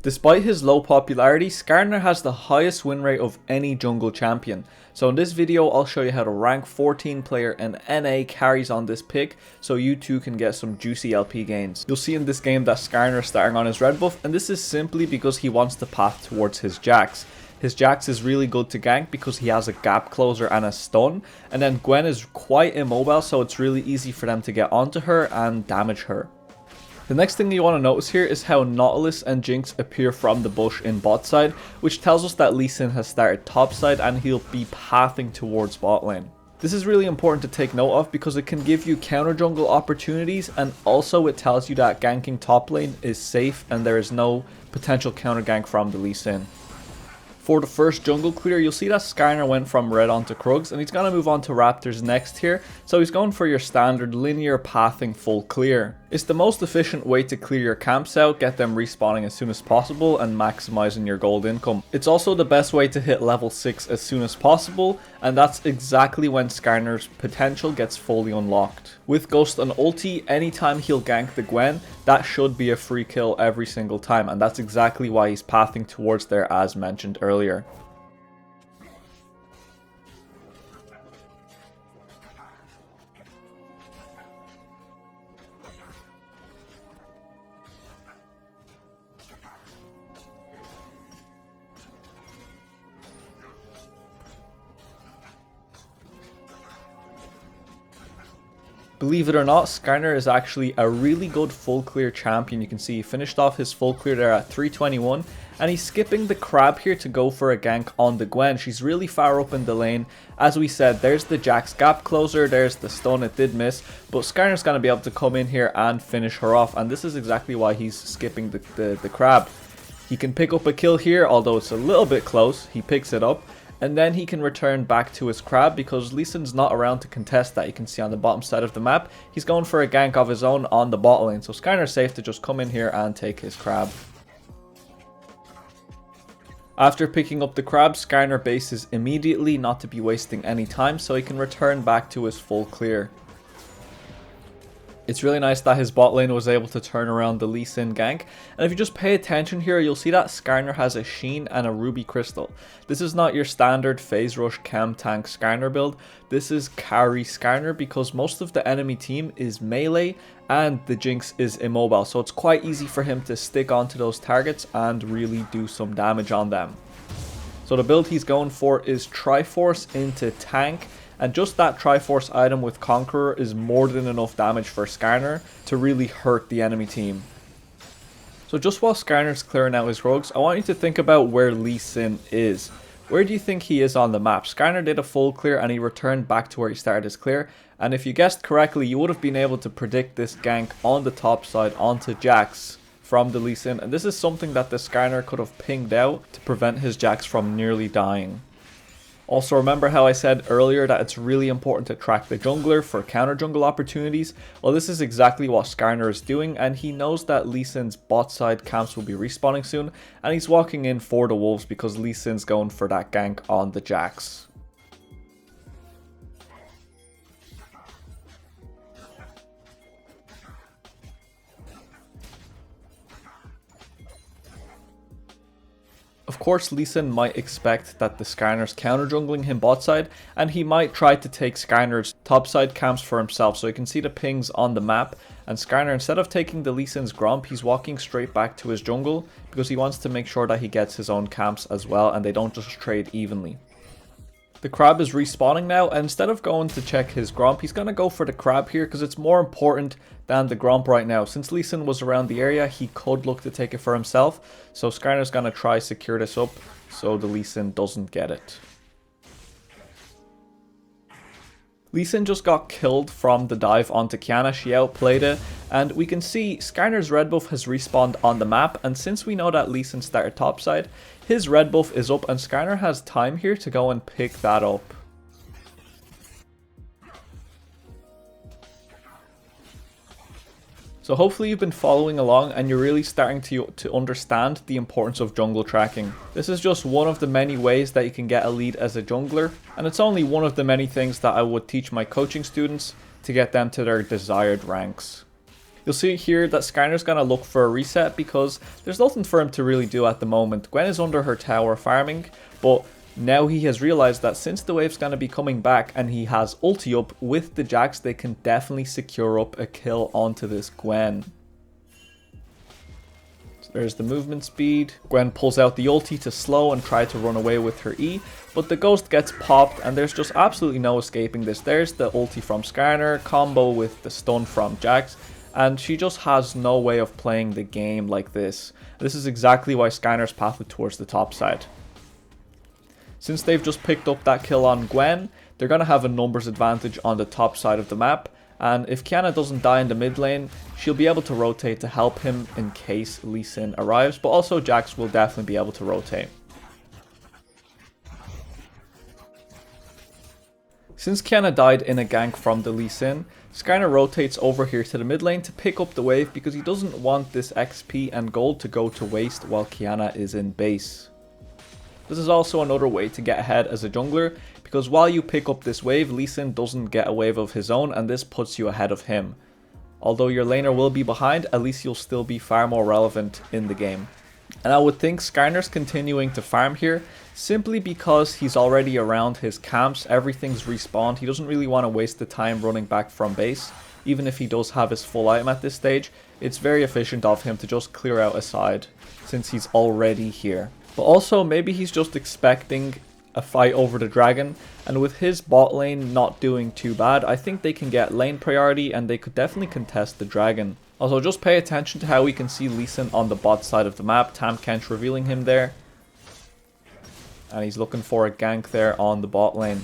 Despite his low popularity, Skarner has the highest win rate of any jungle champion. So in this video, I'll show you how to rank 14 player and NA carries on this pick, so you too can get some juicy LP gains. You'll see in this game that Skarner is starting on his red buff, and this is simply because he wants to path towards his Jax. His Jax is really good to gank because he has a gap closer and a stun, and then Gwen is quite immobile, so it's really easy for them to get onto her and damage her. The next thing you want to notice here is how Nautilus and Jinx appear from the bush in bot side, which tells us that Lee Sin has started top side and he'll be pathing towards bot lane. This is really important to take note of because it can give you counter jungle opportunities, and also it tells you that ganking top lane is safe and there is no potential counter gank from the Lee Sin. For the first jungle clear, you'll see that Skarner went from red onto Krugs, and he's going to move on to Raptors next here, so he's going for your standard linear pathing full clear. It's the most efficient way to clear your camps out, get them respawning as soon as possible, and maximizing your gold income. It's also the best way to hit level 6 as soon as possible, and that's exactly when Skarner's potential gets fully unlocked. With Ghost and ulti, anytime he'll gank the Gwen, that should be a free kill every single time, and that's exactly why he's pathing towards there as mentioned earlier. Believe it or not, Skarner is actually a really good full clear champion. You can see he finished off his full clear there at 321, and he's skipping the crab here to go for a gank on the Gwen. She's really far up in the lane. As we said, there's the Jax gap closer, there's the stun, it did miss, but Skarner's going to be able to come in here and finish her off, and this is exactly why he's skipping the crab. He can pick up a kill here, although it's a little bit close. He picks it up, and then he can return back to his crab because Lee Sin's not around to contest that. You can see on the bottom side of the map, he's going for a gank of his own on the bot lane. So Skarner's safe to just come in here and take his crab. After picking up the crab, Skarner bases immediately, not to be wasting any time, so he can return back to his full clear. It's really nice that his bot lane was able to turn around the Lee Sin gank, and if you just pay attention here, you'll see that Skarner has a Sheen and a Ruby Crystal. This is not your standard phase rush chem tank Skarner build. This is carry Skarner because most of the enemy team is melee and the Jinx is immobile, so it's quite easy for him to stick onto those targets and really do some damage on them. So the build he's going for is Triforce into tank, and just that Triforce item with Conqueror is more than enough damage for Skarner to really hurt the enemy team. So just while Skarner's clearing out his rogues, I want you to think about where Lee Sin is. Where do you think he is on the map? Skarner did a full clear and he returned back to where he started his clear, and if you guessed correctly, you would have been able to predict this gank on the top side onto Jax from the Lee Sin, and this is something that the Skarner could have pinged out to prevent his Jax from nearly dying. Also, remember how I said earlier that it's really important to track the jungler for counter jungle opportunities? Well, this is exactly what Skarner is doing, and he knows that Lee Sin's bot side camps will be respawning soon, and he's walking in for the wolves because Lee Sin's going for that gank on the Jax. Of course, Lee Sin might expect that the Skarner's counter jungling him bot side, and he might try to take Skarner's top side camps for himself. So you can see the pings on the map, and Skarner, instead of taking the Lee Sin's Gromp, he's walking straight back to his jungle because he wants to make sure that he gets his own camps as well and they don't just trade evenly. The crab is respawning now, and instead of going to check his Gromp, he's going to go for the crab here because it's more important than the Gromp right now. Since Lee Sin was around the area, he could look to take it for himself, so Skarner's going to try secure this up so the Lee Sin doesn't get it. Lee Sin just got killed from the dive onto Kiana. She outplayed it, and we can see Skarner's red buff has respawned on the map, and since we know that Lee Sin started topside, his red buff is up and Skarner has time here to go and pick that up. So hopefully you've been following along and you're really starting to understand the importance of jungle tracking. This is just one of the many ways that you can get a lead as a jungler, and it's only one of the many things that I would teach my coaching students to get them to their desired ranks. You'll see here that Skarner's gonna look for a reset because there's nothing for him to really do at the moment. Gwen is under her tower farming, but now he has realized that since the wave's gonna be coming back and he has ulti up with the Jax, they can definitely secure up a kill onto this Gwen. So there's the movement speed. Gwen pulls out the ulti to slow and try to run away with her E, but the ghost gets popped and there's just absolutely no escaping this. There's the ulti from Skarner, combo with the stun from Jax, and she just has no way of playing the game like this. This is exactly why Skarner's pathed towards the top side. Since they've just picked up that kill on Gwen, they're going to have a numbers advantage on the top side of the map, and if Qiyana doesn't die in the mid lane, she'll be able to rotate to help him in case Lee Sin arrives, but also Jax will definitely be able to rotate. Since Qiyana died in a gank from the Lee Sin, Skarner rotates over here to the mid lane to pick up the wave because he doesn't want this XP and gold to go to waste while Qiyana is in base. This is also another way to get ahead as a jungler, because while you pick up this wave, Lee Sin doesn't get a wave of his own and this puts you ahead of him. Although your laner will be behind, at least you'll still be far more relevant in the game. And I would think Skarner's continuing to farm here simply because he's already around his camps, everything's respawned, he doesn't really want to waste the time running back from base. Even if he does have his full item at this stage, it's very efficient of him to just clear out a side since he's already here. But also maybe he's just expecting a fight over the dragon, and with his bot lane not doing too bad, I think they can get lane priority and they could definitely contest the dragon. Also, just pay attention to how we can see Lee Sin on the bot side of the map, Tahm Kench revealing him there. And he's looking for a gank there on the bot lane.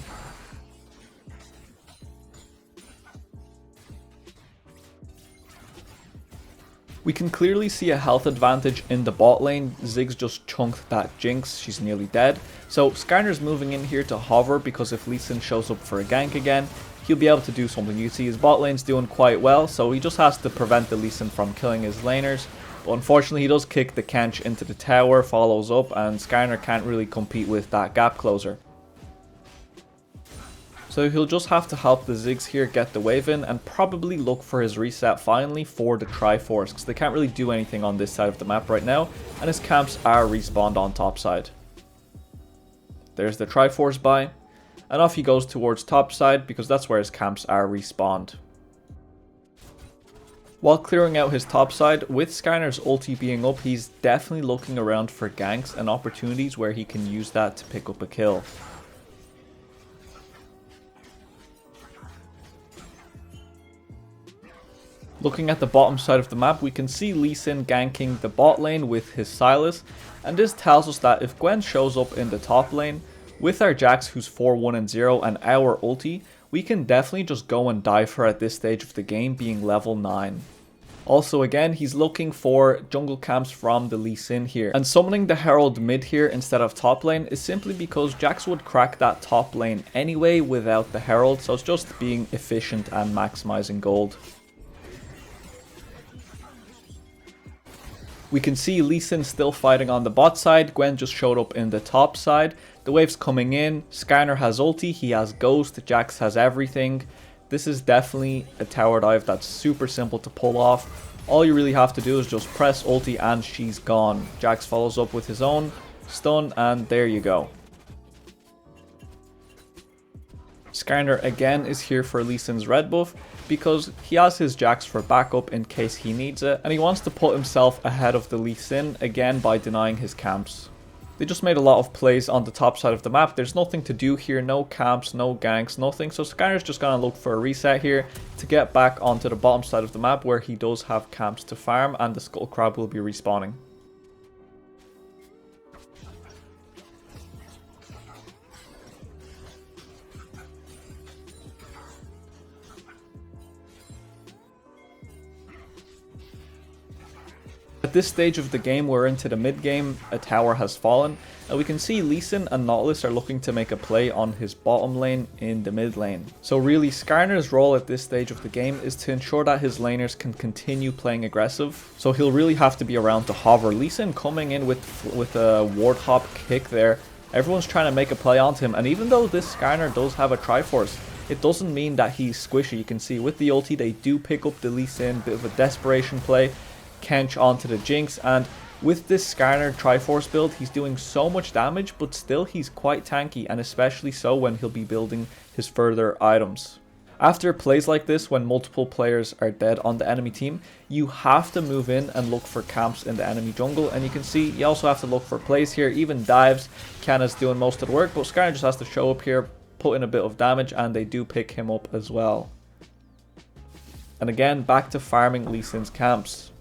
We can clearly see a health advantage in the bot lane. Ziggs just chunked that Jinx, she's nearly dead. So Skarner's moving in here to hover because if Lee Sin shows up for a gank again, he'll be able to do something. You see his bot lane's doing quite well, so he just has to prevent the Lee Sin from killing his laners. But unfortunately he does kick the Kench into the tower, follows up, and Skarner can't really compete with that gap closer. So he'll just have to help the Ziggs here get the wave in and probably look for his reset finally for the Triforce, because they can't really do anything on this side of the map right now and his camps are respawned on top side. There's the Triforce buy, and off he goes towards top side because that's where his camps are respawned. While clearing out his top side, with Skarner's ulti being up, he's definitely looking around for ganks and opportunities where he can use that to pick up a kill. Looking at the bottom side of the map, we can see Lee Sin ganking the bot lane with his Sylas, and this tells us that if Gwen shows up in the top lane, with our Jax who's 4-1-0 and our ulti, we can definitely just go and dive her at this stage of the game being level 9. Also again, he's looking for jungle camps from the Lee Sin here, and summoning the Herald mid here instead of top lane is simply because Jax would crack that top lane anyway without the Herald, so it's just being efficient and maximizing gold. We can see Lee Sin still fighting on the bot side, Gwen just showed up in the top side, the wave's coming in, Skarner has ulti, he has ghost, Jax has everything. This is definitely a tower dive that's super simple to pull off. All you really have to do is just press ulti and she's gone. Jax follows up with his own stun and there you go. Skarner again is here for Lee Sin's red buff because he has his Jax for backup in case he needs it, and he wants to put himself ahead of the Lee Sin again by denying his camps. They just made a lot of plays on the top side of the map. There's nothing to do here, no camps, no ganks, nothing, so Skarner's just gonna look for a reset here to get back onto the bottom side of the map where he does have camps to farm and the Skull Crab will be respawning. At this stage of the game, we're into the mid game, a tower has fallen, and we can see Lee Sin and Nautilus are looking to make a play on his bottom lane in the mid lane. So really, Skarner's role at this stage of the game is to ensure that his laners can continue playing aggressive, so he'll really have to be around to hover. Lee Sin coming in with a ward hop kick there, everyone's trying to make a play onto him, and even though this Skarner does have a Triforce, it doesn't mean that he's squishy. You can see with the ulti they do pick up the Lee Sin, bit of a desperation play, Kench onto the Jinx, and with this Skarner Triforce build he's doing so much damage, but still he's quite tanky, and especially so when he'll be building his further items. After plays like this, when multiple players are dead on the enemy team, you have to move in and look for camps in the enemy jungle, and you can see you also have to look for plays here, even dives. Kiana's doing most of the work, but Skarner just has to show up here, put in a bit of damage, and they do pick him up as well. And again, back to farming Lee Sin's camps.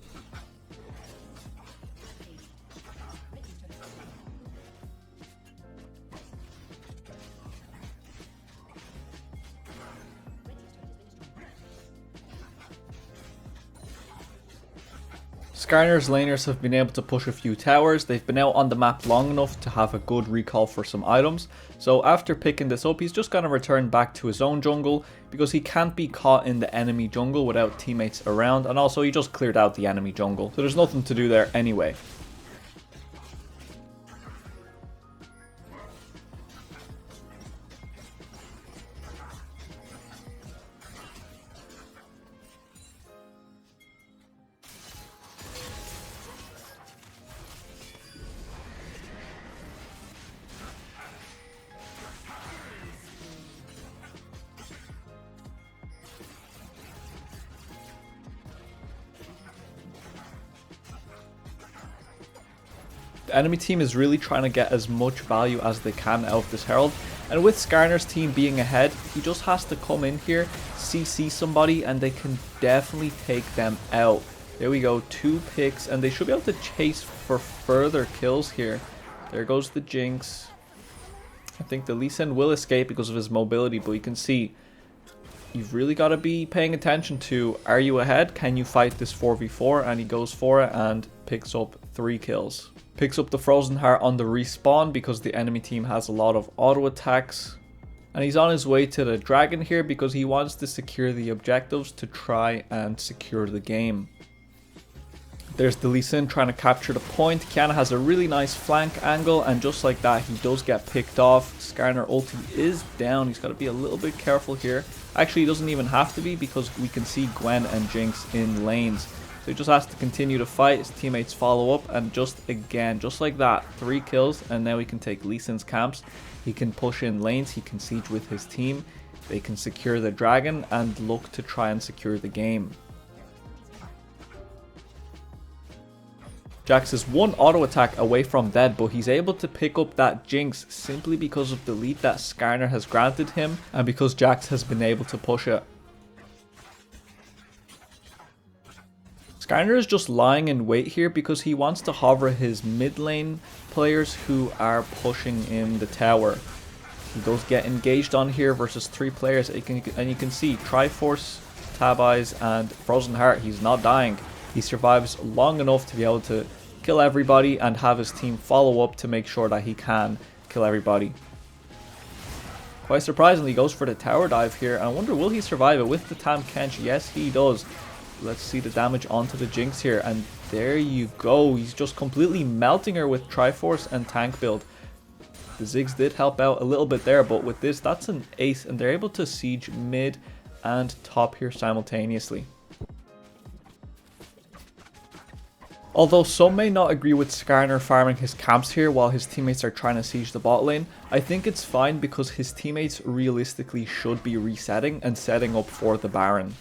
Skarner's laners have been able to push a few towers. They've been out on the map long enough to have a good recall for some items. So after picking this up, he's just going to return back to his own jungle, because he can't be caught in the enemy jungle without teammates around. And also he just cleared out the enemy jungle, so there's nothing to do there anyway. The enemy team is really trying to get as much value as they can out of this Herald, and with Skarner's team being ahead, he just has to come in here, CC somebody, and they can definitely take them out. There we go, 2 picks, and they should be able to chase for further kills here. There goes the Jinx. I think the Lee Sin will escape because of his mobility, but you can see you've really got to be paying attention to, are you ahead? Can you fight this 4v4? And he goes for it and picks up 3 kills. Picks up the Frozen Heart on the respawn because the enemy team has a lot of auto attacks. And he's on his way to the dragon here because he wants to secure the objectives to try and secure the game. There's the Lee Sin trying to capture the point. Kiana has a really nice flank angle, and just like that he does get picked off. Skarner ulti is down. He's got to be a little bit careful here. Actually, he doesn't even have to be, because we can see Gwen and Jinx in lanes. So he just has to continue to fight. His teammates follow up, and just like that, 3 kills, and now he can take Lee Sin's camps. He can push in lanes, he can siege with his team, they can secure the dragon and look to try and secure the game. Jax is 1 auto attack away from dead, but he's able to pick up that Jinx simply because of the lead that Skarner has granted him, and because Jax has been able to push it. Skarner is just lying in wait here because he wants to hover his mid lane players who are pushing in the tower. He does get engaged on here versus 3 players, and you can see Triforce, Tab Eyes, and Frozen Heart. He's not dying. He survives long enough to be able to kill everybody and have his team follow up to make sure that he can kill everybody. Quite surprisingly, he goes for the tower dive here, and I wonder, will he survive it with the Tam Kench? Yes, he does. Let's see the damage onto the Jinx here, and there you go. He's just completely melting her with Triforce and tank build. The Ziggs did help out a little bit there, but with this, that's an ace, and they're able to siege mid and top here simultaneously. Although some may not agree with Skarner farming his camps here while his teammates are trying to siege the bot lane, I think it's fine because his teammates realistically should be resetting and setting up for the Baron.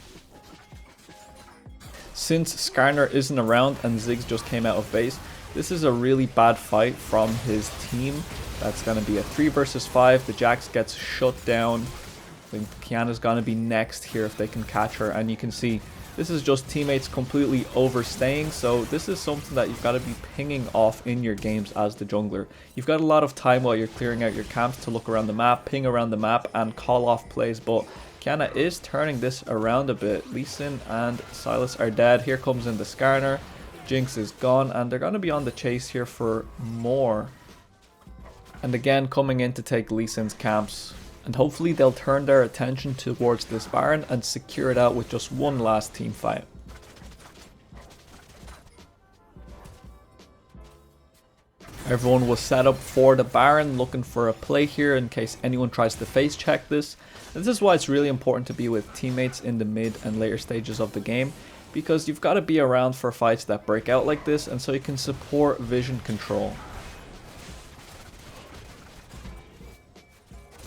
Since Skarner isn't around and Ziggs just came out of base, this is a really bad fight from his team. That's going to be a 3 versus 5. The Jax gets shut down. I think Kiana's going to be next here if they can catch her, and you can see this is just teammates completely overstaying, so this is something that you've got to be pinging off in your games as the jungler. You've got a lot of time while you're clearing out your camps to look around the map, ping around the map, and call off plays, but Kiana is turning this around a bit. Lee Sin and Sylas are dead. Here comes in the Skarner. Jinx is gone, and they're going to be on the chase here for more. And again, coming in to take Lee Sin's camps. And hopefully they'll turn their attention towards this Baron and secure it out with just one last team fight. Everyone was set up for the Baron, looking for a play here in case anyone tries to face check this. This is why it's really important to be with teammates in the mid and later stages of the game, because you've got to be around for fights that break out like this, and so you can support vision control.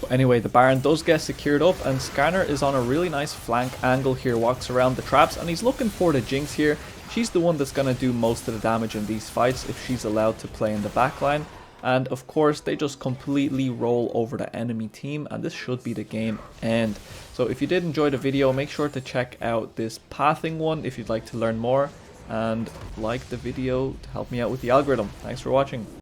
But anyway, the Baron does get secured up, and Skarner is on a really nice flank angle here, walks around the traps, and he's looking for the Jinx here. She's the one that's going to do most of the damage in these fights if she's allowed to play in the backline. And of course, they just completely roll over the enemy team, and this should be the game end. So if you did enjoy the video, make sure to check out this pathing one if you'd like to learn more, and like the video to help me out with the algorithm. Thanks for watching.